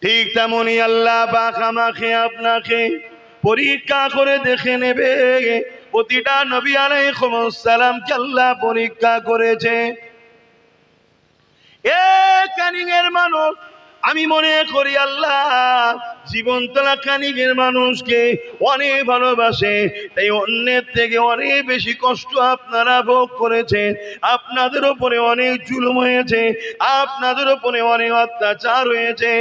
ঠিক তেমনি আল্লাহ পাক আমাকে আপনাকে পরীক্ষা করে দেখে নেবে। প্রতিটা নবী আলাইহিস সালামকে আল্লাহ পরীক্ষা করেছে। এ ক্যানিংয়ের মানুষ, আমি মনে করি আল্লাহ জীবনতলা ক্যানিংয়ের মানুষকে অনেক ভালোবাসে, তাই অন্যের থেকে অনেক বেশি কষ্ট আপনারা ভোগ করেছেন। আপনাদের উপরে অনেক জুলুম হয়েছে, আপনাদের উপরে অনেক অত্যাচার হয়েছে,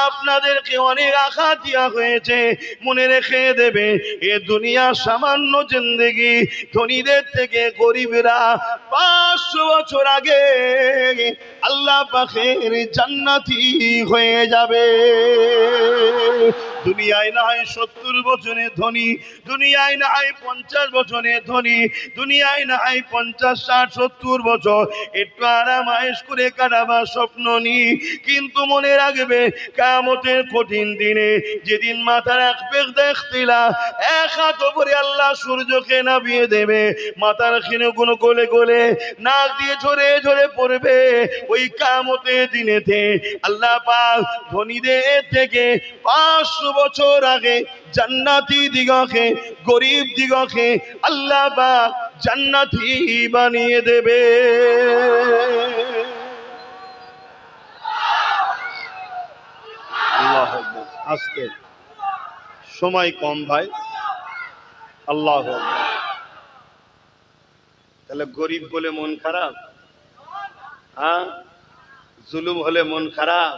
আপনাদেরকে অনেক আঘাত দেওয়া হয়েছে। মনে রেখে দেবে, এ দুনিয়া সামান্য জিন্দেগি। ধনীদের থেকে গরিবরা 500 বছর আগে আল্লাহ পাকের জান্নাতি হয়ে যাবে। দুনিয়ায় না হয় 70 বছরে ধনী, দুনিয়ায় না হয় 50 বছরে ধনী, দুনিয়ায় না হয় 50, 60, 70 বছর একটু আরাম আয়েশ করে কাটাবার স্বপ্ন নি। কিন্তু মনে রাখবে, কিয়ামতের কঠিন দিনে যেদিন মাথার এক পেগ দেখতিলা, এক হাত উপরে আল্লাহ সূর্যকে নামিয়ে দেবে, মাথার খিনে কোনো গোলে গোলে নাক দিয়ে ঝরে ঝরে পড়বে। ওই কিয়ামতের দিনেতে আল্লাহ পাক ধনীদের থেকে 500 বছর আগে জান্নাতি দিগকে, গরিব দিগকে আল্লাহ পাক জান্নাতি বানিয়ে দেবে। আল্লাহু আকবার। আজকে সময় কম ভাই, আল্লাহু আকবার। তাহলে গরিব বলে মন খারাপ? হ্যাঁ, জুলুম হলে মন খারাপ?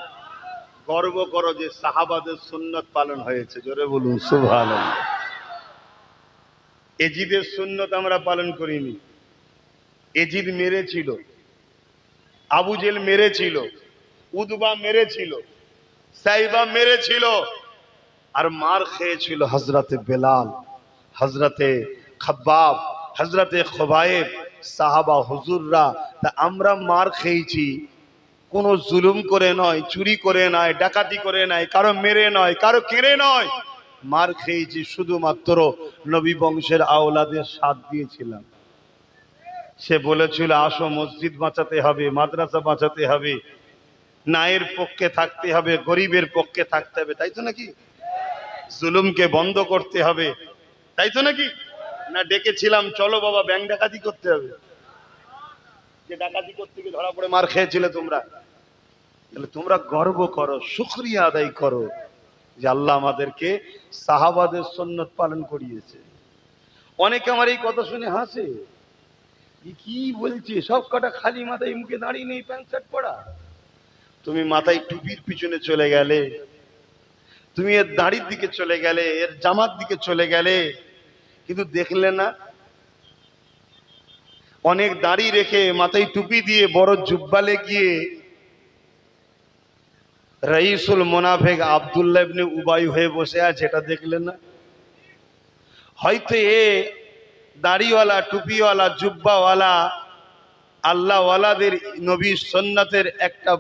গর্ব করো যে সাহাবাদের সুন্নত পালন হয়েছে। জোরে বলুন সুবহানাল্লাহ। এজিদের সুন্নত আমরা পালন করিনি। এজিদ মেরেছিল, আবু জেল মেরেছিল, উদবা মেরেছিল, সাইবা মেরেছিল, আর মার খেয়েছিল হযরতে বেলাল, হযরতে খাব্বাব, হযরতে খুবাইব, সাহাবা হুজুররা। তা আমরা মার খেয়েছি কোনো জুলুম করে নয়, চুরি করে নয়, ডাকাতি করে নয়, কারো মেরে নয়, কারো কেড়ে নয়। মার খেয়েছি শুধুমাত্র নবী বংশের আওলাদের সাথ দিয়েছিলাম। সে বলেছিল আসো মসজিদ বাঁচাতে হবে, মাদ্রাসা বাঁচাতে হবে, নায়ের পক্ষে থাকতে হবে, গরিবের পক্ষে থাকতে হবে, তাই তো নাকি? জুলুমকে বন্ধ করতে হবে, তাই তো নাকি? না ডেকেছিলাম চলো বাবা ব্যাংক ডাকাতি করতে হবে? যে ডাকাতি করতে গিয়ে ধরা পড়ে মার খেয়েছিলে তোমরা। তাহলে তোমরা গর্ব করো, শুকরিয়া আদায় করো যে আল্লাহ আমাদেরকে সাহাবাদের সুন্নত পালন করিয়েছে। অনেকে আমার এই কথা শুনে হাসে, কি বলছে, সব কটা খালি মাথায় মুখে দাঁড়িয়ে নেই, প্যান্ট শার্ট পরা। তুমি মাথায় টুপির পিছনে চলে গেলে, তুমি এর দাড়ির দিকে চলে গেলে, এর জামার দিকে চলে গেলে, কিন্তু দেখলে না অনেক দাড়ি রেখে মাথায় টুপি দিয়ে বড় জুব্বালে গিয়ে রাইসুল মুনাফিক আব্দুল্লাহ ইবনে উবাই হয়ে বসে আছে, এটা দেখলেন না? হয়তো এ দাড়িওয়ালা, টুপিওয়ালা, জুব্বাওয়ালা আল্লাহওয়ালাদের নবী সুন্নাতের একটা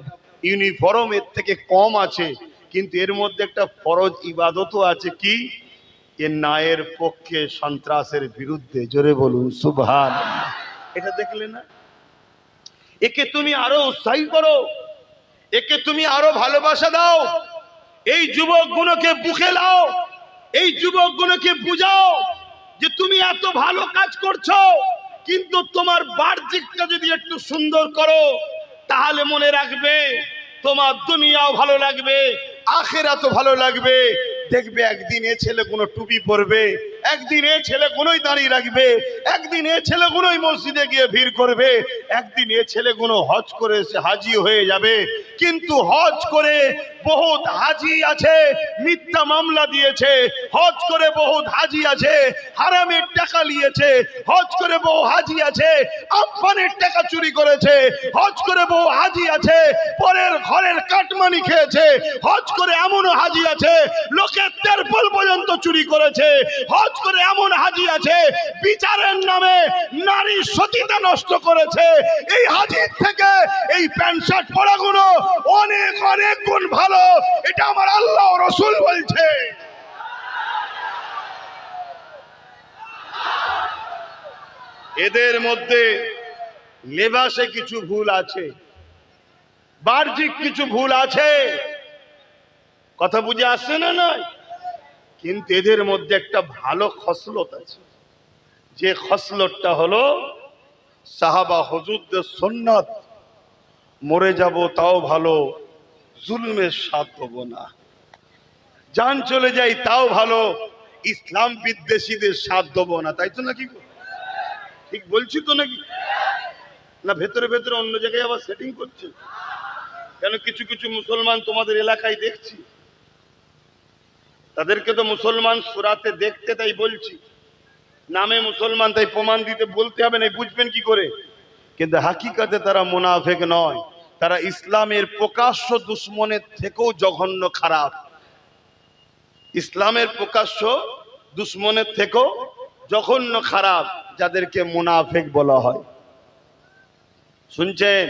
ইউনিফর্মের থেকে কম আছে, কিন্তু এর মধ্যে একটা ফরজ ইবাদতও আছে। কি? এ নায়ের পক্ষে, সন্ত্রাসের বিরুদ্ধে। জোরে বলুন সুবহানাল্লাহ। এটা দেখলে না? একে তুমি আরো উৎসাহী করো, একে তুমি আরো ভালোবাসা দাও, এই যুবকগুলোকে বুকে লাও, এই যুবকগুলোকে বুঝাও যে তুমি এত ভালো কাজ করছো, কিন্তু তোমার বাহ্যিকটা যদি একটু সুন্দর করো তাহলে মনে রাখবে তোমার দুনিয়াও ভালো লাগবে, আখিরাতও ভালো লাগবে। দেখবে একদিন এ ছেলে কোনো টুপি পরবে, একদিন এ ছেলে কোনোই দাঁড়িয়ে রাখবে, একদিন এ ছেলে কোনোই মসজিদে গিয়ে ভিড় করবে, একদিন এ ছেলে কোনো হজ করে এসে হাজি হয়ে যাবে। কিন্তু হজ করে বহুত হাজি আছে মিথ্যা মামলা দিয়েছে, হজ করে বহুত হাজি আছে হারামের টাকা নিয়েছে, হজ করে বহু হাজি আছে আমফানের টাকা চুরি করেছে, হজ করে বহু হাজি আছে পরের ঘরের কাটমানি খেয়েছে, হজ করে এমন হাজি আছে লোকের তেরপল পর্যন্ত চুরি করেছে, হজ করে এমন হাজি আছে বিচারের নামে নারী সতীতা নষ্ট করেছে। এই হাজির থেকে এই প্যান্ট শার্ট পরাগুলো অনেক অনেক গুণ ভালো, এটা আমার আল্লাহ ও রাসূল বলছে। এদের মধ্যে লেবাসে কিছু ভুল আছে, বাহ্যিক কিছু ভুল আছে, কথা বুঝে আসছে না? নয়, কিন্তু এদের মধ্যে একটা ভালো খসলত আছে, যে খসলতটা হলো সাহাবা হুজুরদের সুন্নাত, মরে যাব তাও ভালো, জুলুমের সাথ দেবো না, জান চলে যাই তাও ভালো, ইসলাম বিদ্বেষীদের সাথ দেবো না। তাই তো নাকি? ঠিক বলছি তো নাকি? না ভেতরে ভেতরে অন্য জায়গায় আবার সেটিং করছে? কেন কিছু কিছু মুসলমান তোমাদের এলাকায় দেখছি, তাদেরকে তো মুসলমান সুরাতে দেখতে, তাই বলছি, নামে মুসলমান তাই প্রমাণ দিতে বলতে হবে না, বুঝবেন কি করে? কিন্তু হাকিকাতে তারা মুনাফিক নয়, তারা ইসলামের প্রকাশ্য দুশ্মনের থেকেও জঘন্য খারাপ। ইসলামের প্রকাশ্য দুশ্মনের থেকেও জঘন্য খারাপ, যাদেরকে মুনাফিক বলা হয়। শুনছেন?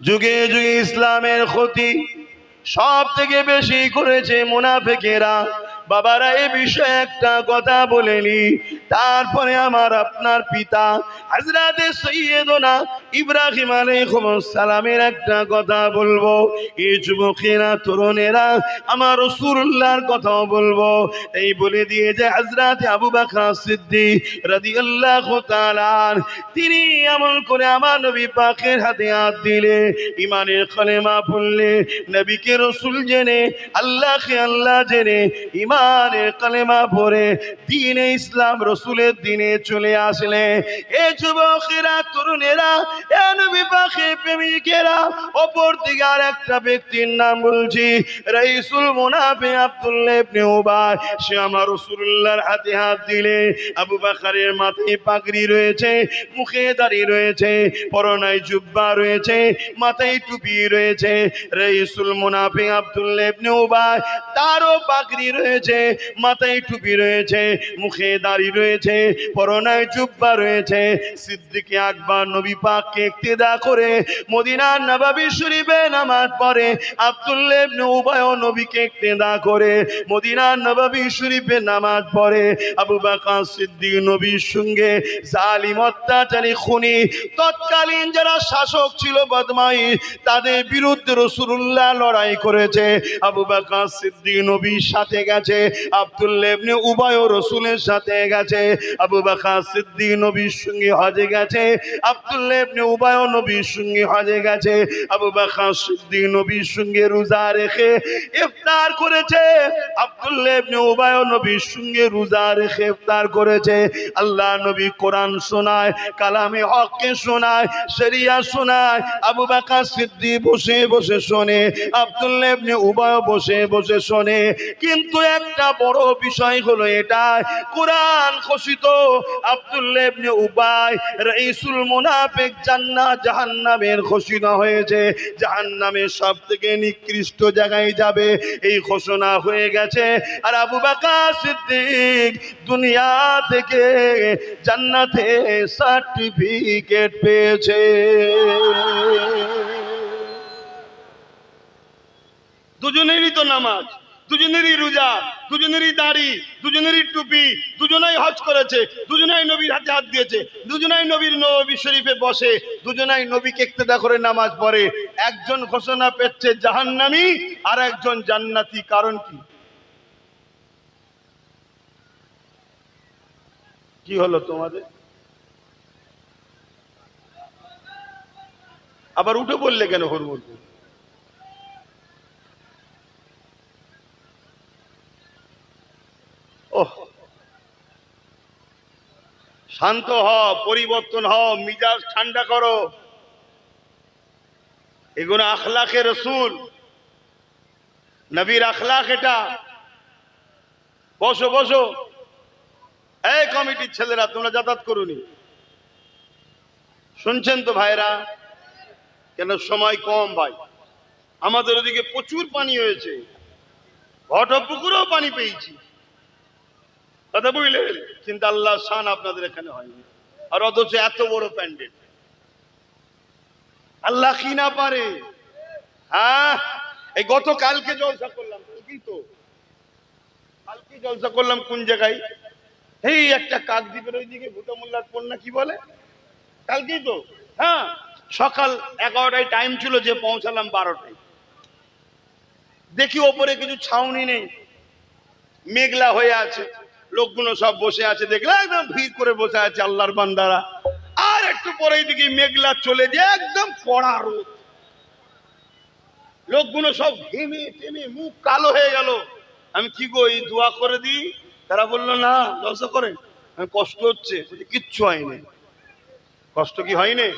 যুগে যুগে ইসলামের ক্ষতি সব থেকে বেশি করেছে মুনাফিকেরা। বাবারা, এই বিষয়ে একটা কথা বলেনি, তারপরে আমার আপনার পিতা হযরতে সৈয়দনা ইব্রাহিম আলাইহিস সালামের একটা কথা বলবো। এই যুবকেরা, তরুণেরা, আমার রাসূলুল্লাহর কথাও বলবো। এই বলে দিয়ে যে হযরতে আবু বকর সিদ্দিক রাদিয়াল্লাহু তাআলা তিনি আমল করে আমার নবী পাকের হাতে হাত দিলে, ইমানের কালেমা পড়লে, নবীকে রাসূল জেনে, আল্লাহকে আল্লাহ জেনে, ইমানের কালেমা পড়ে দ্বীনে ইসলাম রাসূলের দ্বীনে চলে আসলে। এ যুবকেরা, তরুণেরা, এ নবী পাকের প্রেমিকেরা, অপর দিকে আর একটা ব্যক্তির নাম বলছি, রাইসুল মুনাফিক আব্দুল্লাহ ইবনে উবাই। সে আমার রাসূলুল্লাহর হাতে হাত দিলে, আবু বকরের মাথায় পাগড়ি রয়েছে, মুখে দাড়ি রয়েছে, পরনায় জুব্বা রয়েছে, মাথায় টুপি রয়েছে। রাইসুল মুনাফিক আব্দুল্লাহ ইবনে উবাই, তারও পাগড়ি রয়েছে, মাথায় টুপি রয়েছে, মুখে দাড়ি রয়েছে, পরনায় জুব্বা রয়েছে। সিদ্দিক আকবর নবী পাককে ইক্তেদা করে মদিনার নববী শরীফে নামাজ পড়ে, আব্দুল্লাহ ইবনে উবাই ও নবীকে ইক্তেদা করে মদিনার নববী শরীফে নামাজ পড়ে। আবু বকর সিদ্দিক নবীর সঙ্গে জালিম, অত্যাচারী, খুনি, তৎকালীন যারা শাসক ছিল বদমাইশ, তাদের বিরুদ্ধে রাসূলুল্লাহ লড়াই করেছে। আবু বকর সিদ্দিক নবীর সাথে গেছে, আব্দুল্লাহ ইবনে উবাই ও রাসূলের সাথে গেছে। আবু বকর সিদ্দিক নবীর সঙ্গে হজে গেছে, আব্দুল্লাহ ইবনে উবাই ও নবীর সঙ্গে হজে গেছে। আবু বকর সিদ্দিক নবীর সঙ্গে রোজা রেখে ইফতার করেছে, আব্দুল্লাহ ইবনে উবাই ও নবীর সঙ্গে রোজা রেখে ইফতার করেছে। আল্লাহ নবী কোরআন শোনায়, কালামে হককে শোনায়, শরিয়াত শোনায়। আবু বকর সিদ্দিক বসে বসে শোনে, আব্দুল্লাহ ইবনে উবাই বসে বসে শোনে। কিন্তু একটা বড় বিষয় হলো এটা, কোরআন ঘোষিত আব্দুল্লাহ ইবনে উবাই রাইসুল মুনাফিক জান্নাত জাহান্নামের ঘোষণা হয়েছে, জাহান্নামের সবথেকে নিকৃষ্ট জায়গায় যাবে, এই ঘোষণা হয়ে গেছে। আর আবু বকর সিদ্দিক দুনিয়া থেকে জান্নাতে সার্টিফিকেট পেয়েছে। দুজনেরই তো নামাজ, দুজনেরই রোজা, দুজনেরই দাড়ি, দুজনেরই টুপি, দুজনেই হজ করেছে, দুজনেই নবীর হাতে হাত দিয়েছে, দুজনেই নবীর নবী শরীফে বসে, দুজনেই নবীকে ইক্তেদা করে নামাজ পড়ে। একজন ঘোষণা পেচ্ছে জাহান্নামী, আর একজন জান্নাতি। কারণ কি? কি হলো তোমাদের? আবার উঠে বললে কেন হরমুর? ওহ, শান্ত হও, পরিবর্তন হও, মিজাজ ঠান্ডা করো। এগুলো আখলাকে রসুল, নবীর আখলাক এটা। বসো বসো। এই কমিটির ছেলেরা, তোমরা যাতায়াত করুনি, শুনছেন তো ভাইরা? কেন সময় কম ভাই, আমাদের ওদিকে প্রচুর পানি হয়েছে, ঘটপুকুরেও পানি পেয়েছি, কথা বুঝলেন? কিন্তু আল্লাহ শান আপনাদের এখানে হয়নি। আর অথচ এত বড় প্যান্ডেল, আল্লাহ কি না পারে? হ্যাঁ, এই গতকালকে জলসা করলাম, কি তো কালকে জলসা করলাম কোন জায়গায়? এই একটা কাকদ্বীপের ওইদিকে ভুটামুল্লার কন্যা, কি বলে, কালকেই তো। হ্যাঁ, সকাল 11টায় টাইম ছিল, যে পৌঁছালাম 12টায়। দেখি ওপরে কিছু ছাউনি নেই, মেঘলা হয়ে আছে, লোকগুলো সব বসে আছে, দেখলে একদম ভিড় করে বসে আছে আল্লাহর বান্দারা। আর একটু পরেই দেখি মেঘলা চলে যায়, একদম কড়া রোদ, লোকগুলো সব ঘেমে টেমে মুখ কালো হয়ে গেল। আমি কি গো এই দোয়া করে দিই? তারা বললো না, জলসা করেন। আমি কষ্ট হচ্ছে, কিচ্ছু হয়নি। কষ্ট কি হয়নি?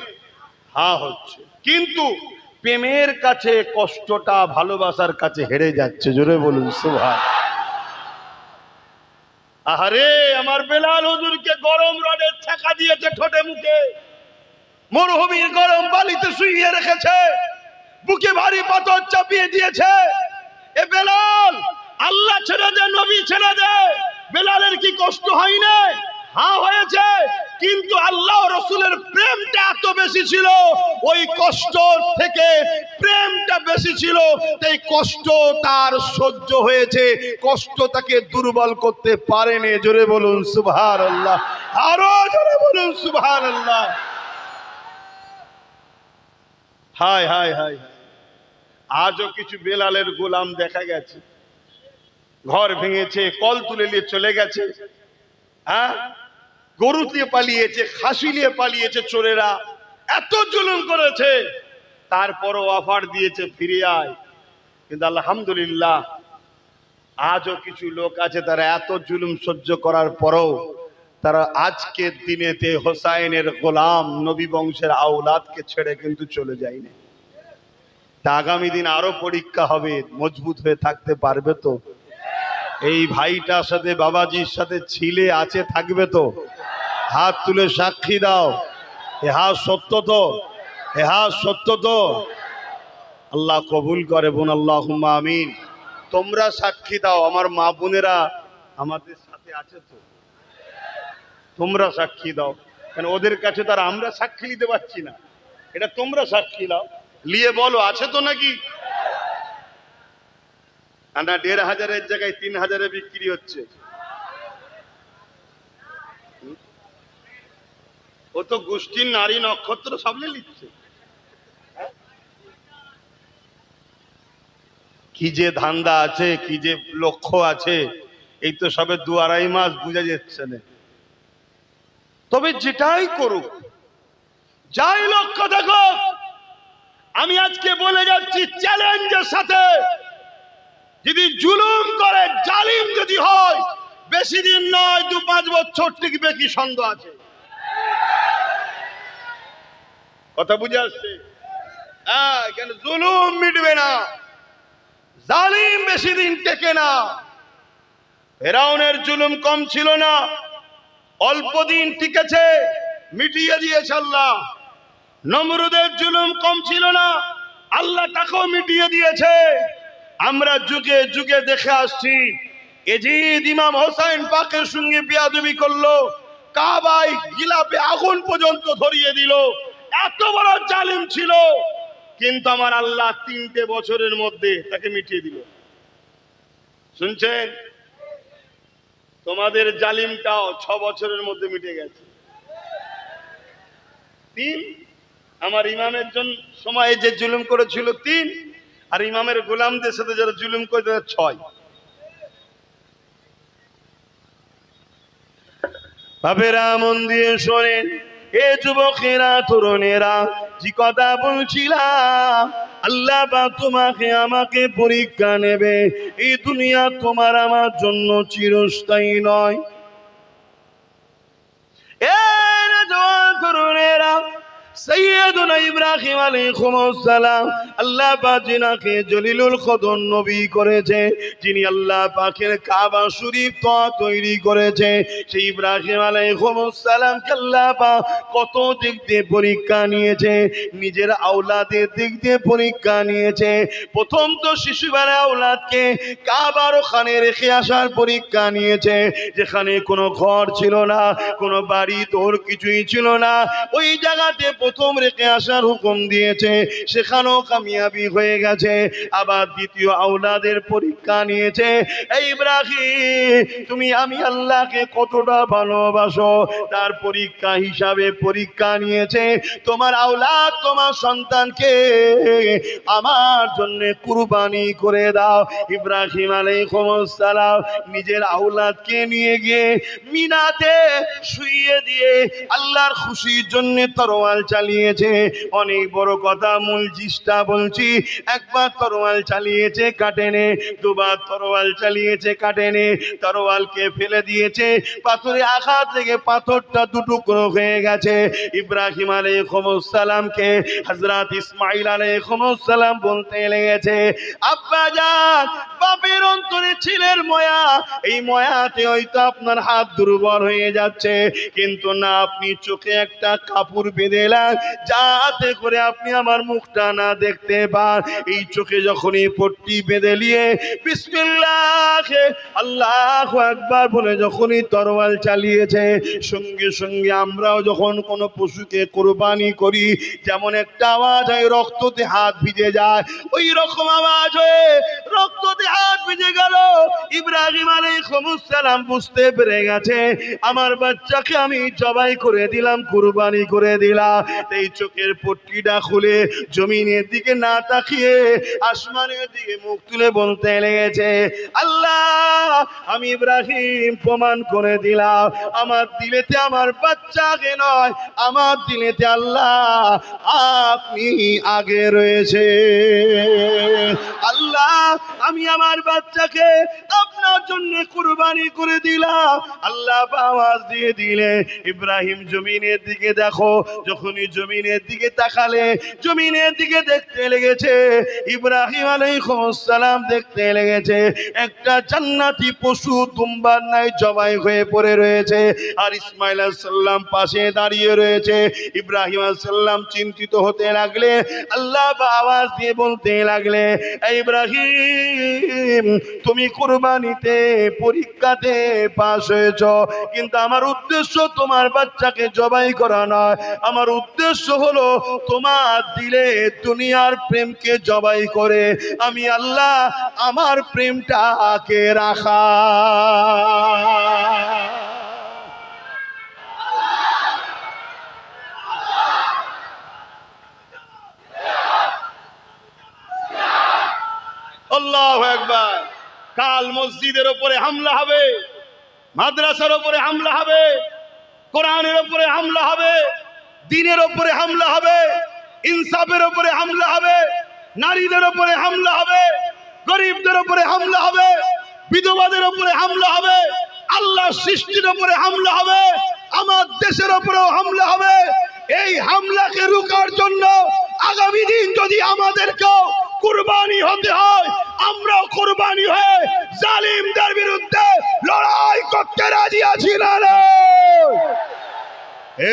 হ্যাঁ হচ্ছে, কিন্তু প্রেমের কাছে কষ্টটা ভালোবাসার কাছে হেরে যাচ্ছে। জোরে বলুন সুবহান। আহারে আমার বেলাল হুজুরকে গরম রডের ছাকা দিয়েছে ঠোঁটে মুখে, মরুভূমির গরম বালিতে শুইয়ে রেখেছে, বুকে ভারী পাথর চাপিয়ে দিয়েছে। এ বেলাল, আল্লাহ ছেড়ে দে, নবী ছেড়ে দে। বেলালের কি কষ্ট হয় না? হ্যাঁ হয়েছে, কিন্তু আল্লাহ রসুলের প্রেমটা এত বেশি ছিল, ওই কষ্ট থেকে প্রেমটা বেশি ছিল, তাই কষ্ট তার সহ্য হয়েছে, কষ্ট তাকে দুর্বল করতে পারেনি। জোরে বলুন সুবহানাল্লাহ, আরো জোরে বলুন সুবহানাল্লাহ। হায় হায় হায়, আজও কিছু বেলালের গোলাম দেখা গেছে, ঘর ভেঙেছে, কল তুলে নিয়ে চলে গেছে, হ্যাঁ, গরু দিয়ে পালিয়েছে, খাসি নিয়ে পালিয়েছে চোরেরা, এত জুলুম করেছে, তারপরও অফার দিয়েছে ফিরে আয়। কিন্তু আলহামদুলিল্লাহ আজও কিছু লোক আছে, তারা এত জুলুম সহ্য করার পরও তারা আজকের দিনেতে হোসাইনের গোলাম, নবী বংশের আওলাদকে ছেড়ে কিন্তু চলে যায়নি। তা আগামী দিন আরো পরীক্ষা হবে, মজবুত হয়ে থাকতে পারবে তো? এই ভাইটার সাথে, বাবাজির সাথে ছিলে আছে, থাকবে তো? হাত তুলে সাক্ষী দাও, এ হাত সত্য তো? এ হাত সত্য তো? আল্লাহ কবুল করে বোন, আল্লাহুম্মা আমিন। তোমরা সাক্ষী দাও, আমার মা বোনেরা আমাদের সাথে আছে তো? তোমরা সাক্ষী দাও, কারণ ওদের কাছে তার আমরা সাক্ষী নিতে পারছি না, এটা তোমরা সাক্ষী দাও, নিয়ে বলো আছে তো নাকি? না ১৫০০-এর জায়গায় ৩০০০-এ বিক্রি হচ্ছে। ও তো গোষ্ঠীর নারী নক্ষত্র সামনে নিচ্ছে। কি যে ধান্দা আছে, কি যে লক্ষ্য আছে, এই তো সবে ২-২.৫ মাস বুঝা যাচ্ছে না। তবে যেটাই করুক, যাই লক্ষ্য দেখো, আমি আজকে বলে যাচ্ছি চ্যালেঞ্জের সাথে, যদি জুলুম করে, জালিম যদি হয়, বেশি দিন নয়, ২-৫ বছর টিকবে কি সন্দেহ আছে? কথা বুঝে আসছে? হ্যাঁ, কেন জুলুম মিটবে না, জালিম বেশি দিন টেকে না। ফেরাউনের জুলুম কম ছিল না, অল্প দিন টিকেছে, মিটিয়ে দিয়েছে আল্লাহ। নমরুদের জুলুম কম ছিল না, আল্লাহ তাকেও মিটিয়ে দিয়েছে। আমরা যুগে যুগে দেখে আসছি, এজিদ ইমাম হোসাইন পাকের সঙ্গে বেয়াদবি করলো, কাবায় গিলাপে আগুন পর্যন্ত ধরিয়ে দিল, এত বড় জালিম ছিল, কিন্তু আমার আল্লাহ ৩টে বছরের মধ্যে তাকে মিটিয়ে দিল। শুনছেন? তোমাদের জালিমটাও ৬ বছরের মধ্যে মিটে গেছে। ৩, আমার ইমামের জন্য সময়ে যে জুলুম করেছিল ৩, আর ইমামের গোলামদের সাথে যারা জুলুম করে তাদের ৬। বাপেরা মন দিয়ে শোনেন, এ যুবকেরা, তরুণেরা, যে কথা বলছিলাম, আল্লাহ বা তোমাকে আমাকে পরীক্ষা নেবে। এই দুনিয়া তোমার আমার জন্য চিরস্থায়ী নয়। এ জওয়ান তরুণেরা, সৈয়দনা ইব্রাহিম আলাইহিস সালাম, আল্লাহ পাক যিনাকে জলিলুল কদর নবী করেছে, যিনি আল্লাহ পাকের কাবা শরীফ তৈরি করেছে, সেই ইব্রাহিম আলাইহিস সালামকে আল্লাহ পাক কত দিক দিয়ে পরীক্ষা নিয়েছে, নিজের আওলাদের দিক দিয়ে পরীক্ষা নিয়েছে। প্রথম তো শিশুবেলা আওলাদকে কাবার ওখানে রেখে আসার পরীক্ষা নিয়েছে, যেখানে কোনো ঘর ছিল না, কোনো বাড়ি তোর কিছুই ছিল না, ওই জায়গাতে প্রথম রেখে আসার হুকুম দিয়েছে, সেখানেও কামিয়াবি হয়ে গেছে। আবার দ্বিতীয় আওলাদের পরীক্ষা নিয়েছে। এই ইব্রাহিম, তুমি আমি আল্লাহকে কতটা ভালোবাসো, তার পরীক্ষা হিসাবে পরীক্ষা নিয়েছে। তোমার আওলাদ, তোমার সন্তানকে আমার জন্য কুরবানি করে দাও। ইব্রাহিম আলাইহিস সালাম নিজের আওলাদকে নিয়ে গিয়ে মিনাতে শুইয়ে দিয়ে আল্লাহর খুশির জন্য তরোয়াল চালিয়েছে। অনেক বড় কথা, মূল জিসটা বলছি। একবার তরোয়াল চালিয়েছে, কাটেনে। দুবার তরোয়াল চালিয়েছে, কাটেনে। তরোয়ালকে ফেলে দিয়েছে, পাথরে আঘাত লেগে পাথরটা দুটুকরো হয়ে গেছে। ইব্রাহিম আলাইহিস সালামকে হযরত ইসমাঈল আলাইহিস সালাম বলতে লেগেছে, আব্বা জান, বাপের অন্তরে ছেলের ময়া, এই ময়াতে হয়তো আপনার হাত দুর্বল হয়ে যাচ্ছে, কিন্তু না, আপনি চোখে একটা কাপড় বেঁধে দেন যাতে করে আপনি আমার মুখটা না দেখতে পান। এই চোখে যখনই পট্টি বেঁধে নিয়ে বিসমিল্লাহ আল্লাহু আকবার বলে যখনই তরোয়াল চালিয়েছে, সঙ্গে সঙ্গে আমরাও যখন কোনো পশুকে কোরবানি করি, যেমন একটা আওয়াজ হয় রক্ততে হাত ভিজে যায়, ওই রকম আওয়াজ হয়ে রক্ততে হাত ভিজে গেল। ইব্রাহিম আলাইহিস সালাম বুঝতে পেরে গেছে, আমার বাচ্চাকে আমি জবাই করে দিলাম, কুরবানি করে দিলাম। এই চোখের পট্টিটা খুলে জমিনের দিকে না তাকিয়ে আসমানের দিকে মুখ তুলে বলতে লেগেছে, আল্লাহ, আমি ইব্রাহিম প্রমাণ করে দিলাম, আমার দিলেতে আমার বাচ্চাকে নয়, আমার দিলেতে আল্লাহ আপনি আগে রয়েছে। আল্লাহ, আমি আমার বাচ্চাকে আপনার জন্য কুরবানি করে দিলাম। আল্লাহ আওয়াজ দিয়ে দিলে, ইব্রাহিম জমিনের দিকে দেখো। যখনই জমিনের দিকে তাকালে, জমিনের দিকে দেখতে লেগেছে, ইব্রাহিম আলাইহিস সালাম দেখতে লেগেছে একটা জান্নাতি পশু দুম্বার নাই জবাই হয়ে পড়ে রয়েছে, আর ইসমাঈল আলাইহিস সালাম পাশে দাঁড়িয়ে রয়েছে। ইব্রাহিম আলাইহিস সালাম চিন্তিত হতে লাগলে, আল্লাহ আওয়াজ দিয়ে বলতে লাগলে, ইব্রাহিম, তুমি কুরবানিতে পরীক্ষাতে পাস হয়েছ, কিন্তু আমার উদ্দেশ্য তোমার বাচ্চাকে জবাই করা নয়। আমার উদ্দেশ্য হলো তোমার দিলে দুনিয়ার প্রেমকে জবাই করে আমি আল্লাহ আমার প্রেমটাকে রাখা। আল্লাহু আকবার। কাল মসজিদের উপরে হামলা হবে, মাদ্রাসার উপরে হামলা হবে, কোরআনের উপরে হামলা হবে, দ্বীনের উপরে হামলা হবে, ইনসাফের উপরে হামলা হবে, নারীদের উপরে হামলা হবে, গরিবদের উপরে হামলা হবে, বিধবাদের উপরে হামলা হবে, আল্লাহ সৃষ্টির উপরে হামলা হবে, আমার দেশের উপরেও হামলা হবে। এই হামলাকে রোকার জন্য আগামী দিন যদি আমাদেরকেও কুরবানি হতে হয়, আমরাও কুরবানি হয়ে জালিমদের বিরুদ্ধে লড়াই করতে রাজি আছি না?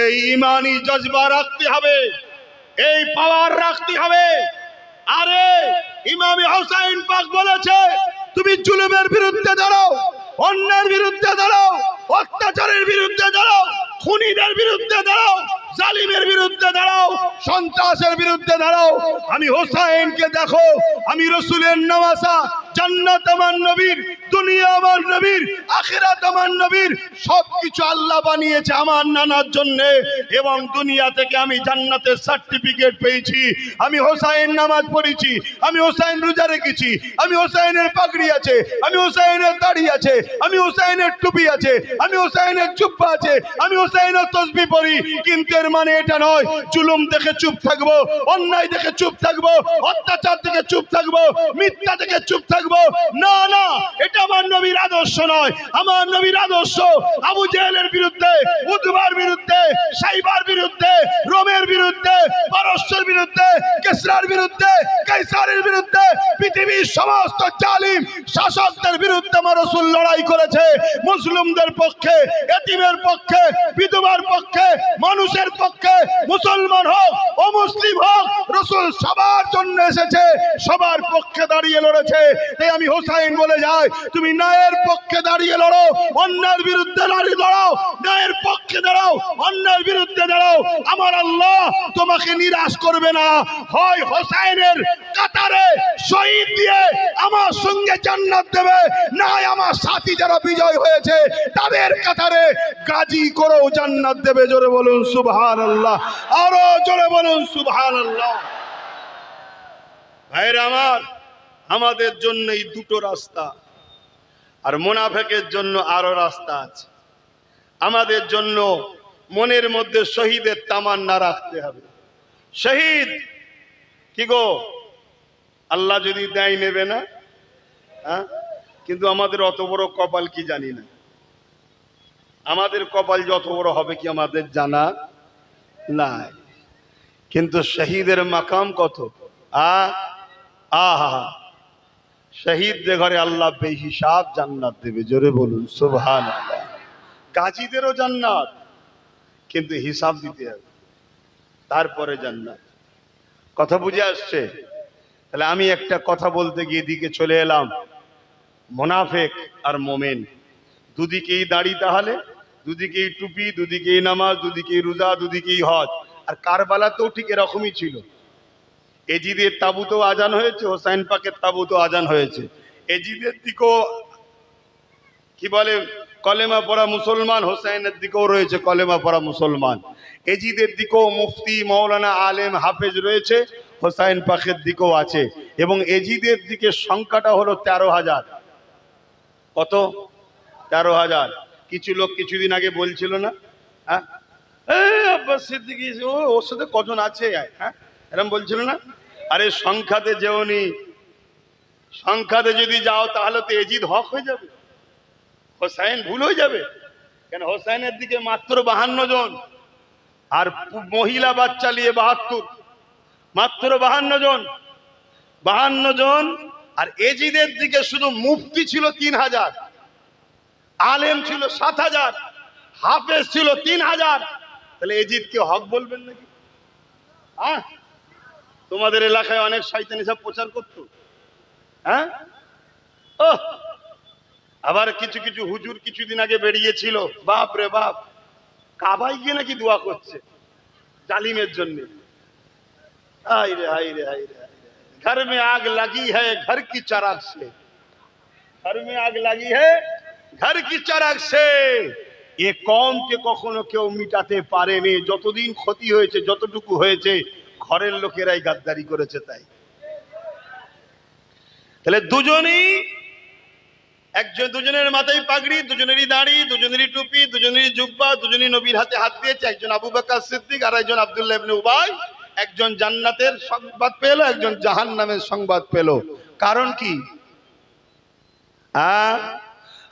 এই ইমানি জজবা রাখতে হবে, এই পাওয়ার রাখতে হবে। আরে ইমাম হুসাইন পাক বলেছে, তুমি জুলুমের বিরুদ্ধে দাঁড়াও, অন্যায়ের বিরুদ্ধে দাঁড়াও, অত্যাচারের বিরুদ্ধে দাঁড়াও, খুনিদের বিরুদ্ধে দাঁড়াও, জালিমের বিরুদ্ধে দাঁড়াও, সন্ত্রাসের বিরুদ্ধে দাঁড়াও। আমি হুসাইনকে দেখো, আমি রাসূলের নওয়াসা, জান্নাত আমার নবীর, দুনিয়া আমার নবীর, আখিরাত আমার নবীর, সবকিছু আল্লাহ বানিয়েছে আমার নানার জন্য, এবং দুনিয়া থেকে আমি জান্নাতের সার্টিফিকেট পেয়েছি। আমি হুসাইন নামাজ পড়েছি, আমি হুসাইন রোজা রেখেছি, আমি হুসাইনের পাগড়ি আছে, আমি হুসাইনের দাড়ি আছে, আমি হুসাইনের টুপি আছে, আমি হুসাইনের জুব্বা আছে, আমি হুসাইনের তাসবিহ পড়ি। কিন্তু এর মানে এটা নয় জুলুম দেখে চুপ থাকবো, অন্যায় দেখে চুপ থাকবো, অত্যাচার দেখে চুপ থাকবো, মিথ্যা দেখে চুপ থাকবো। না না, এটা আমার নবীর আদর্শ নয়। আমার নবীর আদর্শ আবু জেহেলের বিরুদ্ধে, উতবার বিরুদ্ধে, সাইবার বিরুদ্ধে, রোমের বিরুদ্ধে, পারস্যের বিরুদ্ধে, কিসরার বিরুদ্ধে, কাইসারের বিরুদ্ধে, পৃথিবীর সমস্ত জালিম শাসকদের বিরুদ্ধে আমার রাসূল লড়াই করেছে। মুসলিমদের পক্ষে, এতিমের পক্ষে, বিধবার পক্ষে, মানুষের পক্ষে, মুসলমান হোক অমুসলিম হোক, রাসূল সবার জন্য এসেছে, সবার পক্ষে দাঁড়িয়ে লড়েছে। তাই আমি হোসাইন বলে যাই, তুমি ন্যায়ের পক্ষে দাঁড়িয়ে লড়ো, অন্যায়ের বিরুদ্ধে দাঁড়িয়ে লড়াও, ন্যায়ের পক্ষে দাঁড়াও, অন্যায়ের বিরুদ্ধে দাঁড়াও। আমার আল্লাহ তোমাকে নিরাশ করবে না। হয় হোসাইনের কাতারে শহীদ দিয়ে আমার সঙ্গে জান্নাত দেবে, না আমার সাথী যারা বিজয় হয়েছে তাদের কাতারে গাজী করেও জান্নাত দেবে। জোরে বলুন সুবহানাল্লাহ, আরো জোরে বলুন সুবহানাল্লাহ। ভাইরা আমার, আমাদের জন্য এই দুটো রাস্তা, আর মুনাফিকের জন্য আরো রাস্তা আছে। আমাদের জন্য মনের মধ্যে শহীদের তামান্না রাখতে হবে। শহীদ কি গো, আল্লাহ যদি দেয় নেবে না, হ্যাঁ? কিন্তু আমাদের অত বড় কপাল কি জানি না। আমাদের কপাল যত বড় হবে কি আমাদের জানা নাই। কিন্তু শহীদের মাকাম কত, আহা, শহীদদের ঘরে আল্লাহ বেহিসাব জান্নাত দেবে। জোরে বলুন সুবহানাল্লাহ। গাজীদেরও জান্নাত, কিন্তু হিসাব দিতে হবে, তারপরে জান্নাত। কথা বুঝে আসছে? তাহলে আমি একটা কথা বলতে গিয়ে দিকে চলে এলাম, মুনাফিক আর মুমিন দুদিকেই দাড়ি, তাহলে দুদিকেই টুপি, দুদিকেই নামাজ, দুদিকেই রোজা, দুদিকেই হজ। আর কারবালাতেও ঠিক এরকমই ছিল। এজিদের তাবুতেও আজান হয়েছে, হোসাইন পাকের তাবুতেও আজান হয়েছে। এজিদের দিকেও কি বলে কলেমা পড়া মুসলমান, হোসাইনের দিকেও রয়েছে কলেমা পড়া মুসলমান। এজিদের দিকেও মুফতি, মৌলানা, আলেম, হাফেজ রয়েছে, হোসাইন পাকের দিকেও আছে। এবং এজিদের দিকে সংখ্যাটা হলো 13,000। কত? 13,000। কিছু লোক কিছুদিন আগে বলছিল না, হ্যাঁ আব্বাস সিদ্দিকী ওর সাথে কজন আছে, হ্যাঁ এরকম বলছিল না। আরে সংখ্যাতে যেওনি, সংখ্যাতে যদি যাও তাহলে তো এজিদ হক হয়ে যাবে, হোসাইন ভুল হয়ে যাবে। কেন? হোসাইনের দিকে মাত্র 52 জন, আর মহিলা বাচ্চা নিয়ে 72, মাত্র 52 জন, 52 জন। আর এজিদের দিকে শুধু মুফতি ছিল 3,000, আলেম ছিল 7,000, হাফেজ ছিল 3,000। তাহলে এজিদকে হক বলবেন নাকি? হ্যাঁ, তোমাদের এলাকায় অনেক শয়তানি সব প্রচার করতো, হ্যাঁ। ও আবার কিছু কিছু হুজুর কিছুদিন আগে বেরিয়েছিল, বাপ রে বাপ, কাবায় গিয়ে নাকি দোয়া করছে জালিমের জন্য। হায় রে হায় রে হায় রে, ঘর মে আগ লাগি হ্যায় ঘর কি চারাগ সে, ঘর মে আগ লাগি হ্যায় ঘর কি চারাগ সে। এ কমকে কখনো কেউ মিটাতে পারেনি। যতদিন ক্ষতি হয়েছে, যতটুকু হয়েছে, ঘরের লোকেরাই গাদ্দারি করেছে। তাই তাহলে দুজনই, একজন দুজনের মাথায় পাগড়ি, দুজনেরই দাড়ি, দুজনেরই টুপি, দুজনেরই জুব্বা, দুজনই নবীর হাতে হাত দিয়েছে। একজন আবু বকর সিদ্দিক আর একজন আব্দুল্লাহ ইবনে উবাই। একজন জান্নাতের সংবাদ পেল, একজন জাহান্নামের সংবাদ পেল। কারণ কি?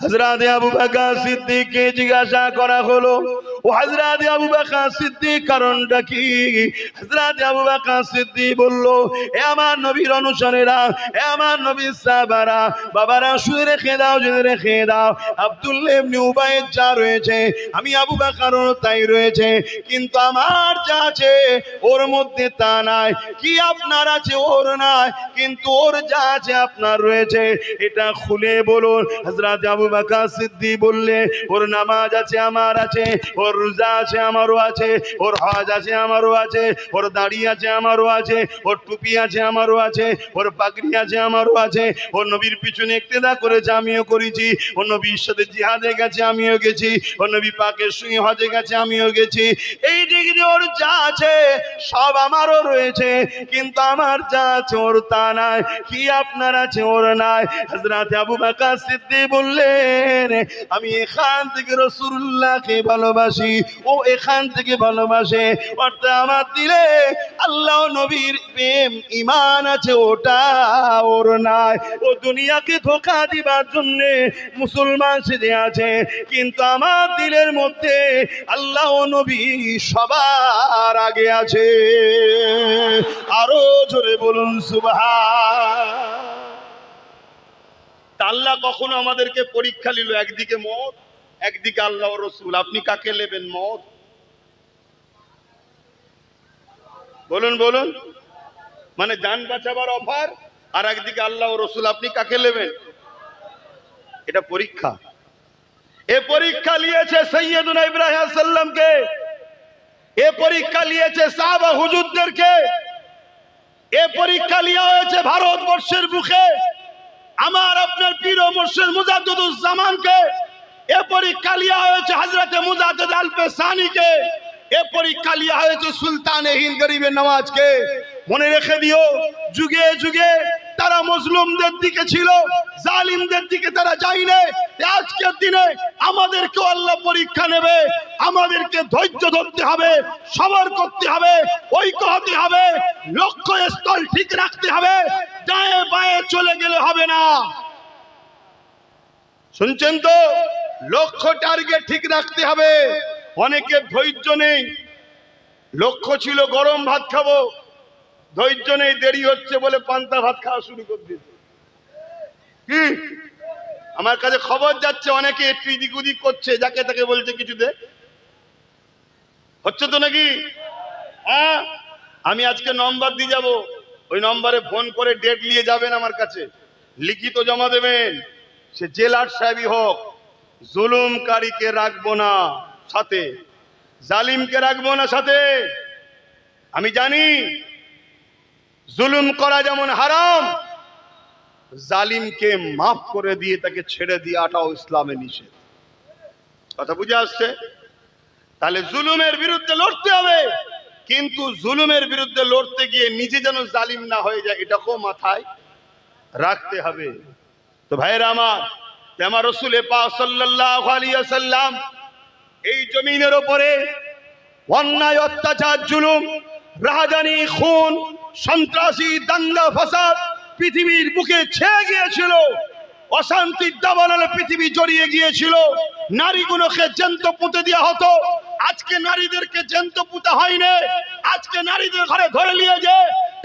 হযরত আবু বকর সিদ্দিককে জিজ্ঞাসা করা হলো, ও হযরত আবু বকর সিদ্দিক কারণটা কি? হযরত আবু বকর সিদ্দিক বলল, এ আমার নবীর অনুসারীরা, এ আমার নবীর সাহাবারা, বাবারা শুনে রেখে দাও, জেনে রেখে দাও, আব্দুল্লাহ ইবনে উবাইয়ের যা রয়েছে আমি আবু বকরও তাই রয়েছে, কিন্তু আমার যা আছে ওর মধ্যে তা নাই। কি আপনার আছে ওর নাই, কিন্তু ওর যা আছে আপনার রয়েছে। এটা খুলে বলুন। হযরত আবু বকর সিদ্দিক বললে, ওর নামাজ আছে আমার আছে, ওর রোজা আছে আমারও আছে, ওর হজ আছে আমারও আছে, ওর দাড়ি আছে আমারও আছে, ওর টুপি আছে আমারও আছে, ওর পাগড়ি আছে আমারও আছে, ওর নবীর পিছনে ইক্তেদা করেছে আমিও করেছি, ওর নবীর সাথে জিহাদে গেছে আমিও গেছি, ওর নবী পাকের সঙ্গে হজে গেছে আমিও গেছি। এই ডিগ্রি ওর যা আছে সব আমারও রয়েছে, কিন্তু আমার যা আছে ওর তা নাই। কি আপনার আছে ওর নাই? হযরত আবু বকর সিদ্দিক বললেন, আমি এখান থেকে রাসূলুল্লাহকে ভালোবাসি, ও এখান থেকে ভালোবাসে, অর্থাৎ আমার দিলে আল্লাহ নবীর প্রেম ঈমান আছে, ওটা ওর নাই। ও দুনিয়াকে ধোঁকা দিবার জন্য মুসলমান সেজে আছে, কিন্তু আমার দিলের মধ্যে আল্লাহ নবী সবার আগে আছে। আরো জোরে বলুন সুবহান। আল্লাহ কখনো আমাদেরকে পরীক্ষা নিল, একদিকে মত, একদিকে আল্লাহ ও রসুল। আপনি কাকে নেবেন? মত? বলুন বলুন। মানে জান বাঁচাবার অফার, আর একদিকে আল্লাহ ও রসুল, আপনি কাকে নেবেন? এটা পরীক্ষা। এ পরীক্ষা নিয়েছে সৈয়দনা ইব্রাহিম আলাইহিস সালামকে, এ পরীক্ষা নিয়েছে সাহাবা হুজুরদেরকে, এ পরীক্ষা নেওয়া হয়েছে ভারতবর্ষের বুকে আমার আপনার পীর ও মুর্শিদ মুজাদ্দিদুজ জামানকে, এ পরীক্ষা নেওয়া হয়েছে হযরতে মুজাদ্দিদ আল-পেশানীকে, এ পরীক্ষা নেওয়া হয়েছে সুলতানে হিন্দ গরিবে নওয়াজকে। মনে রেখে দিও, যুগে যুগে তারা মজলুমদের দিকে ছিল, জালিমদের দিকে তারা যায়নি। আজকের দিনে আমাদেরকে আল্লাহ পরীক্ষা নেবে, আমাদেরকে ধৈর্য ধরতে হবে, সবর করতে হবে, ঐক্য হতে হবে, লক্ষ্য স্থল ঠিক রাখতে হবে, ডায়ে বায়ে চলে গেলে হবে না। শুনছেন তো? লক্ষ্য টার্গেট ঠিক রাখতে হবে। অনেকের ধৈর্য নেই, লক্ষ্য ছিল গরম ভাত খাবো, ধৈর্য নেই, দেরি হচ্ছে বলে পান্তা ভাত খাওয়া শুরু করে দিয়েছে। কি আমার কাছে খবর যাচ্ছে, অনেকে একটু এদিক ওদিক করছে, যাকে তাকে বলছে কিছু দে, হচ্ছে তো নাকি? হ্যাঁ, আমি আজকে নম্বর দিয়ে যাব, ওই নম্বরে ফোন করে ডেট নিয়ে যাবেন আমার কাছে, লিখিত জমা দেবেন। সে জেলার সাহেবই হোক, জুলুমকারীকে রাখবো না সাথে, জালিমকে রাখবো না সাথে। আমি জানি জুলুম করা যেমন হারাম, জালিমকে মাফ করে দিয়ে তাকে ছেড়ে দিয়াটাও ইসলামে নিষেধ। কথা বুঝে আসছে? তাহলে জুলুমের বিরুদ্ধে লড়তে হবে, কিন্তু জুলুমের বিরুদ্ধে লড়তে গিয়ে নিজে যেন জালিম না হয়ে যায়, এটাকেও মাথায় রাখতে হবে। তো ভাইরা আমার রাসূল পাক সাল্লাল্লাহু আলাইহি ওয়াসাল্লাম এই জমিনের উপরে অন্যায়, অত্যাচার, জুলুম, রাহাজানি, খুন, সন্ত্রাসী, দাঙ্গা ফাসাদ পৃথিবীর বুকে ছেয়ে গিয়েছিল, অশান্তির দাবানলে পৃথিবী জড়িয়ে গিয়েছিল, নারীগুলোকে জ্যান্ত পুঁতে দেওয়া হতো। আজকে নারীদেরকে জ্যান্ত পুঁতা হয়নি, আজকে নারীদের ঘরে ধরে নিয়ে যে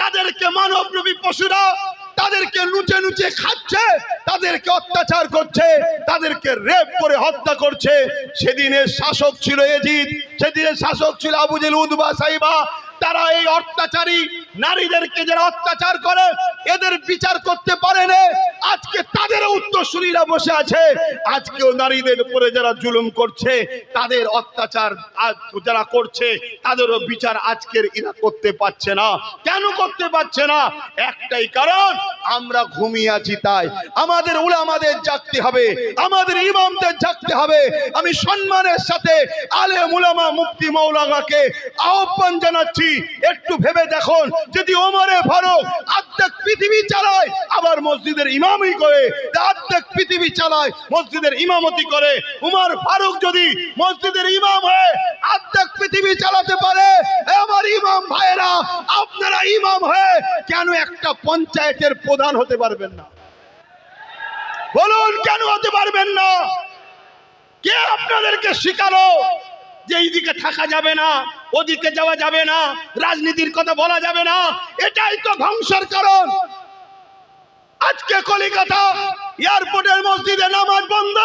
তাদেরকে মানবরূপী পশুরা তাদেরকে লুচে লুচে খাচ্ছে, তাদেরকে অত্যাচার করছে, তাদেরকে রেপ করে হত্যা করছে। সেদিনের শাসক ছিল ইয়াজিদ, সেদিনের শাসক ছিল আবু জেহেল, উতবা, সাইবা। তারা এই অত্যাচারী নারীদেরকে যারা অত্যাচার করে এদের বিচার করতে পারে না। আজকে তাদের উত্তরসূরিরা বসে আছে, আজকেও নারীদের উপরে যারা জুলুম করছে, তাদের অত্যাচার যারা করছে, তাদেরও বিচার আজকের এরা করতে পারছে না। কেন করতে পারছে না? একটাই কারণ, আমরা ঘুমিয়ে আছি। তাই আমাদের উলামাদের জাগতে হবে, আমাদের ইমামদের জাগতে হবে। আমি সম্মানের সাথে আলেম উলামা মুফতি মাওলানাকে আহ্বান জানাচ্ছি, একটু ভেবে দেখুন, যদি ওমরে ফারুক অর্ধেক পৃথিবী চালায়, আবার মসজিদের ইমামই করে, অর্ধেক পৃথিবী চালায়, মসজিদের ইমামতি করে, উমর ফারুক যদি মসজিদের ইমাম হয়ে অর্ধেক পৃথিবী চালাতে পারে, আমার ইমাম ভাইরা আপনারা ইমাম হয়ে কেন একটা পঞ্চায়েতের প্রধান হতে পারবেন না? বলুন, কেন হতে পারবেন না? কে আপনাদেরকে শিখালো যে এইদিকে থাকা যাবে না, ওদিকে যাওয়া যাবে না, রাজনীতির কথা বলা যাবে না? এটাই তো ধ্বংসের কারণ। আজকে কলিকাতা এয়ারপোর্টের মসজিদে নামাজ বন্ধ,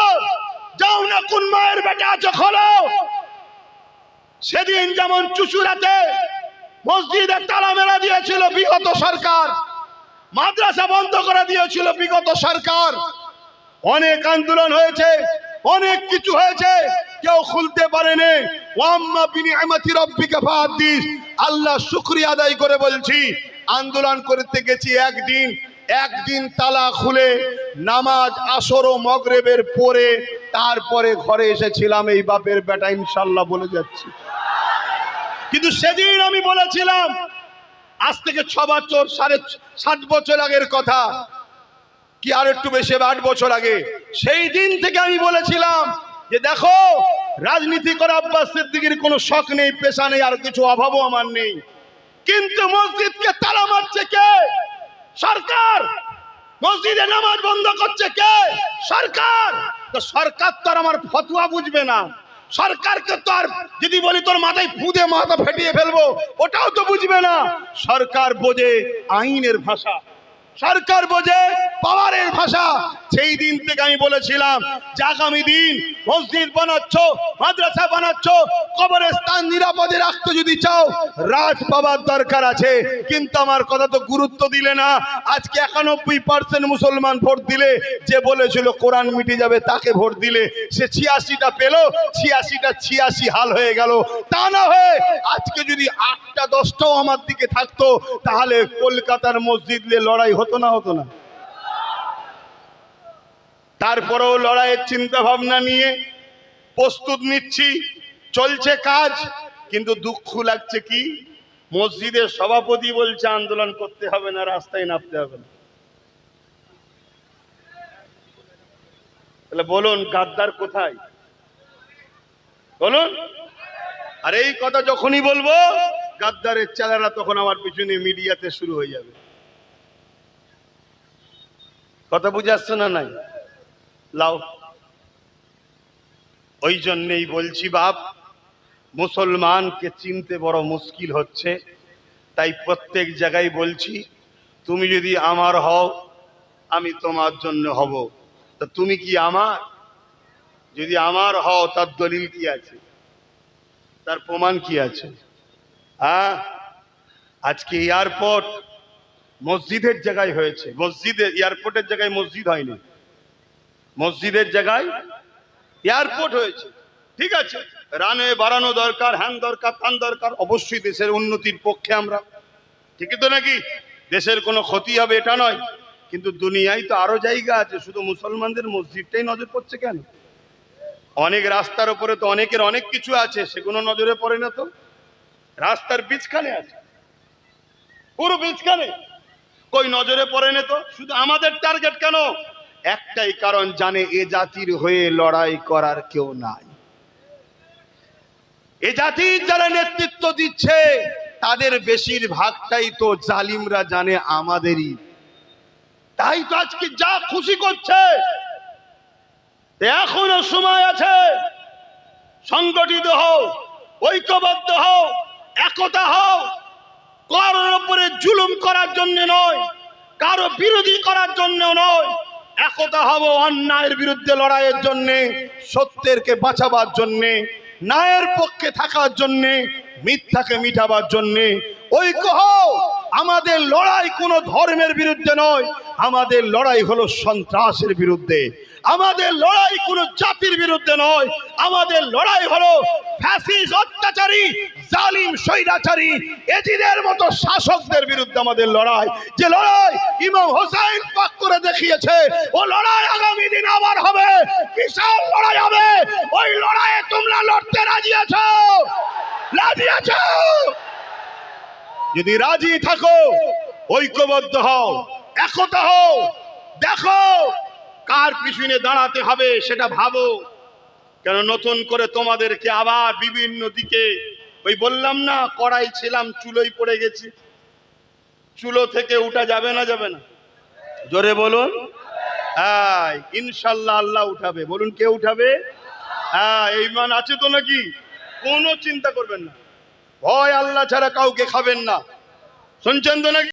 যাও না কোন মায়ের বেটা আছো খোলো। সেদিন যেমন চুচুড়াতে মসজিদের তালা মেলা দিয়েছিল বিগত সরকার, মাদ্রাসা বন্ধ করে দিয়েছিল বিগত সরকার, অনেক আন্দোলন হয়েছে, অনেক কিছু হয়েছে, কেউ খুলতে পারেনি। ওয়াম্মা বিনিআমাতি রাব্বিকা ফাহাদ্দিস। আল্লাহ শুকরিয়া আদায় করে বলছি, আন্দোলন করতে গেছি একদিন তালা খুলে নামাজ আসর ও মাগরিবের পরে তারপরে ঘরে এসেছিলাম। এই বাপের বেটা ইনশাআল্লাহ বলে যাচ্ছি। কিন্তু সেদিন আমি বলেছিলাম, আজ থেকে 6 বছর 7.5 বছর আগের কথা, কি আর একটু বেশি, 8 বছর আগে, সেই দিন থেকে আমি বলেছিলাম যে দেখো, রাজনীতি করা আব্বাস সিদ্দিকীর কোনো শখ নেই, পেশা নেই, আর কিছু অভাবও আমার নেই, কিন্তু মসজিদকে তালা মারছে কে? সরকার। মসজিদে নামাজ বন্ধ করছে কে? সরকার। তো সরকার তো আর আমার ফতোয়া বুঝবে না, সরকারকে তো আর যদি বলি তোর মাথায় ফুদে মাথা ফেটিয়ে ফেলবো, ওটাও তো বুঝবে না। সরকার বোঝে আইনের ভাষা, সরকার বোঝে পাওয়ারের ভাষা। ভাষা। সেই দিন থেকে আমি বলেছিলাম যে আগামী দিন মসজিদ বানাচ্ছ, মাদ্রাসা বানাচ্ছ, কবরস্থান নিরাপদে রাখতে যদি চাও রাজ পাবার দরকার আছে। কিন্তু আমার কথা তো গুরুত্ব দিলে না। আজকে 91% মুসলমান ভোট দিলে, যে বলেছিল কোরআন মিটে যাবে তাকে ভোট দিলে, সে 86টা পেল, 86টা 86 হাল হয়ে গেল। তা না হয়ে আজকে যদি 8টা 10টাও আমার দিকে থাকতো তাহলে কলকাতার মসজিদ নিয়ে লড়াই হতো না, হতো না? তারপরেও লড়াইয়ের চিন্তা ভাবনা নিয়ে প্রস্তুত নিচ্ছি, চলছে কাজ। কিন্তু দুঃখ লাগছে কি, মসজিদের সভাপতি বলছে আন্দোলন করতে হবে না, রাস্তায় নামতে হবে না। তাহলে বলুন গাদ্দার কোথায়? বলুন। আর এই কথা যখনই বলবো গাদ্দারের চেলারা তখন আমার পিছনে মিডিয়াতে শুরু হয়ে যাবে। কথা বুঝে আসছে না? নাই লাও। ওই জন্যেই বলছি বাপ, মুসলমানকে চিনতে বড় মুশকিল হচ্ছে। তাই প্রত্যেক জায়গায় বলছি, তুমি যদি আমার হও আমি তোমার জন্য হব। তা তুমি কি আমার? যদি আমার হও তার দলিল কি আছে, তার প্রমাণ কি আছে? হ্যাঁ, আজকে এয়ারপোর্ট মসজিদের জায়গায় হয়েছে। মসজিদের এয়ারপোর্টের জায়গায় মসজিদ হয়নি, মসজিদের জায়গায় এয়ারপোর্ট হয়েছে। ঠিক আছে, রানওয়ে বাড়ানো দরকার, হ্যান দরকার, তান দরকার। অবশ্যই দেশের উন্নতির পক্ষে আমরা, ঠিকই তো নাকি? দেশের কোনো ক্ষতি হবে এটা নয়। কিন্তু দুনিয়ায় তো আরো জায়গা আছে, শুধু মুসলমানদের মসজিদটাই নজর পড়ছে কেন? অনেক রাস্তার উপরে তো অনেকের অনেক কিছু আছে, সেগুলো নজরে পড়ে না তো। রাস্তার বীজখানে আছে, পুরো বীজখানে, কই নজরে পড়ে না তো। শুধু আমাদের টার্গেট কেন? একটাই কারণ, জানে এ জাতির হয়ে লড়াই করার কেউ নাই। এ জাতির যারা নেতৃত্ব দিচ্ছে তাদের বেশিরভাগটাই তো জালিমরা জানে আমাদেরই। তাই তো আজকে যা খুশি করছে। এখনো সময় আছে, সংগঠিত হও, ঐক্যবদ্ধ হও, একতা হও। কারোর উপরে জুলুম করার জন্য নয়, কারো বিরোধী করার জন্য নয়। একতা হব অন্যায়ের বিরুদ্ধে লড়াইয়ের জন্য, সত্যেরকে বাঁচাবার জন্য, ন্যায়ের পক্ষে থাকার জন্য, মিথ্যাকে মিটাবার জন্য। ঐক্য হও। আমাদের লড়াই কোনো ধর্মের বিরুদ্ধে নয়, আমাদের লড়াই হলো সন্ত্রাসের বিরুদ্ধে। আমাদের লড়াই কোনো জাতির বিরুদ্ধে নয়, আমাদের লড়াই হলো ফ্যাসিস্ট, অত্যাচারী, জালিম, স্বৈরাচারী, এজিদের মতো শাসকদের বিরুদ্ধে আমাদের লড়াই। যে লড়াই ইমাম হোসেন পাক করে দেখিয়েছে, ও লড়াই আগামী দিন আবার হবে, বিশাল লড়াই হবে। ওই লড়াইয়ে তোমরা লড়তে রাজি আছো? রাজি আছো? যদি রাজি থাকো ঐক্যবদ্ধ হও, একতা হও। দেখো কার পিছনে দাঁড়াতে হবে সেটা ভাবো। কেন নতুন করে তোমাদেরকে আবার বিভিন্ন দিকে, ওই বললাম না কড়াই ছিলাম চুলোই পড়ে গেছি, চুলো থেকে উঠা যাবে না? যাবে না? জোরে বলুন। হ্যাঁ, ইনশাল্লাহ আল্লাহ উঠাবে। বলুন কে উঠাবে? হ্যাঁ, এই মান আছে তো নাকি? কোনো চিন্তা করবেন না, ভয় আল্লাহ ছাড়া কাউকে খাবেন না। শুনছেন তো নাকি?